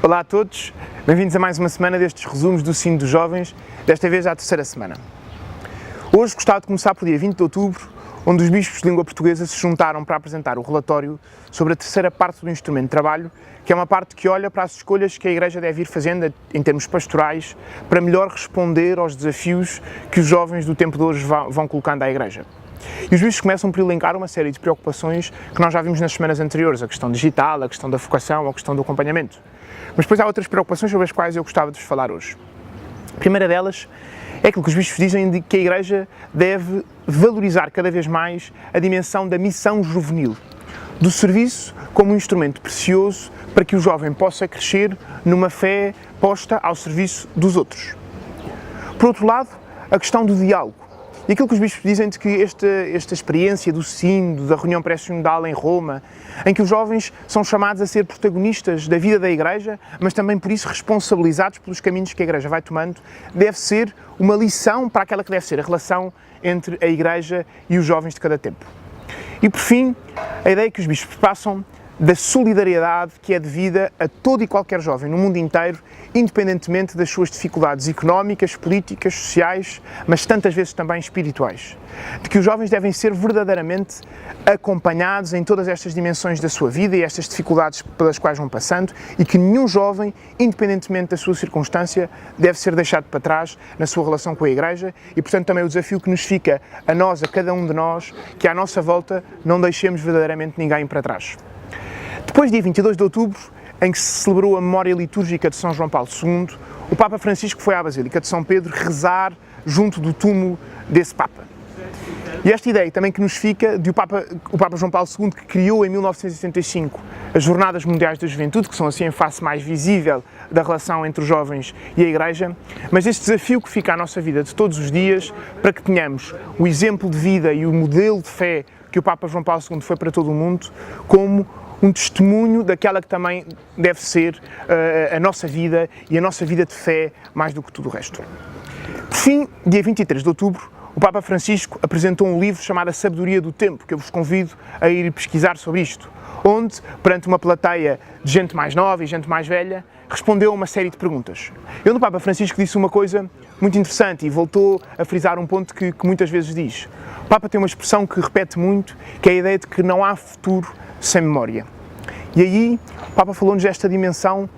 Olá a todos, bem-vindos a mais uma semana destes resumos do Sino dos Jovens, desta vez à terceira semana. Hoje gostava de começar pelo dia 20 de outubro, onde os bispos de língua portuguesa se juntaram para apresentar o relatório sobre a terceira parte do instrumento de trabalho, que é uma parte que olha para as escolhas que a Igreja deve ir fazendo em termos pastorais para melhor responder aos desafios que os jovens do tempo de hoje vão colocando à Igreja. E os bispos começam por elencar uma série de preocupações que nós já vimos nas semanas anteriores, a questão digital, a questão da vocação, a questão do acompanhamento. Mas depois há outras preocupações sobre as quais eu gostava de vos falar hoje. A primeira delas é aquilo que os bispos dizem de que a Igreja deve valorizar cada vez mais a dimensão da missão juvenil, do serviço como um instrumento precioso para que o jovem possa crescer numa fé posta ao serviço dos outros. Por outro lado, a questão do diálogo. E aquilo que os bispos dizem de que esta experiência do sínodo, da reunião pré-sinodal em Roma, em que os jovens são chamados a ser protagonistas da vida da Igreja, mas também por isso responsabilizados pelos caminhos que a Igreja vai tomando, deve ser uma lição para aquela que deve ser a relação entre a Igreja e os jovens de cada tempo. E por fim, a ideia que os bispos passam da solidariedade que é devida a todo e qualquer jovem no mundo inteiro, independentemente das suas dificuldades económicas, políticas, sociais, mas tantas vezes também espirituais. De que os jovens devem ser verdadeiramente acompanhados em todas estas dimensões da sua vida e estas dificuldades pelas quais vão passando, e que nenhum jovem, independentemente da sua circunstância, deve ser deixado para trás na sua relação com a Igreja, e portanto também o desafio que nos fica a nós, a cada um de nós, que à nossa volta não deixemos verdadeiramente ninguém para trás. Depois, dia 22 de outubro, em que se celebrou a memória litúrgica de São João Paulo II, o Papa Francisco foi à Basílica de São Pedro rezar junto do túmulo desse Papa. E esta ideia também que nos fica de o Papa João Paulo II, que criou em 1975 as Jornadas Mundiais da Juventude, que são assim a face mais visível da relação entre os jovens e a Igreja, mas este desafio que fica à nossa vida de todos os dias, para que tenhamos o exemplo de vida e o modelo de fé que o Papa João Paulo II foi para todo o mundo, como um testemunho daquela que também deve ser a nossa vida e a nossa vida de fé mais do que tudo o resto. Por fim, dia 23 de outubro, o Papa Francisco apresentou um livro chamado A Sabedoria do Tempo, que eu vos convido a ir pesquisar sobre isto, onde, perante uma plateia de gente mais nova e gente mais velha, respondeu a uma série de perguntas. E onde o Papa Francisco disse uma coisa muito interessante e voltou a frisar um ponto que muitas vezes diz. O Papa tem uma expressão que repete muito, que é a ideia de que não há futuro sem memória. E aí, o Papa falou-nos desta dimensão,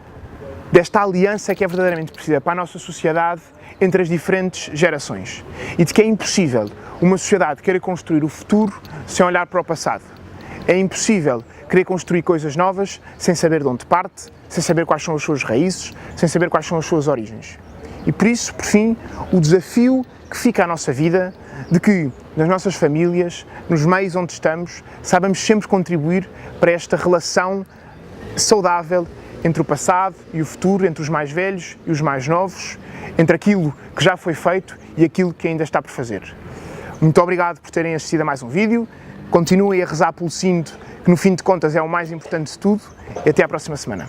desta aliança que é verdadeiramente precisa para a nossa sociedade entre as diferentes gerações. E de que é impossível uma sociedade querer construir o futuro sem olhar para o passado. É impossível querer construir coisas novas sem saber de onde parte, sem saber quais são as suas raízes, sem saber quais são as suas origens. E por isso, por fim, o desafio que fica à nossa vida de que, nas nossas famílias, nos meios onde estamos, saibamos sempre contribuir para esta relação saudável entre o passado e o futuro, entre os mais velhos e os mais novos, entre aquilo que já foi feito e aquilo que ainda está por fazer. Muito obrigado por terem assistido a mais um vídeo. Continuem a rezar pelo sínodo, que no fim de contas é o mais importante de tudo, e até à próxima semana.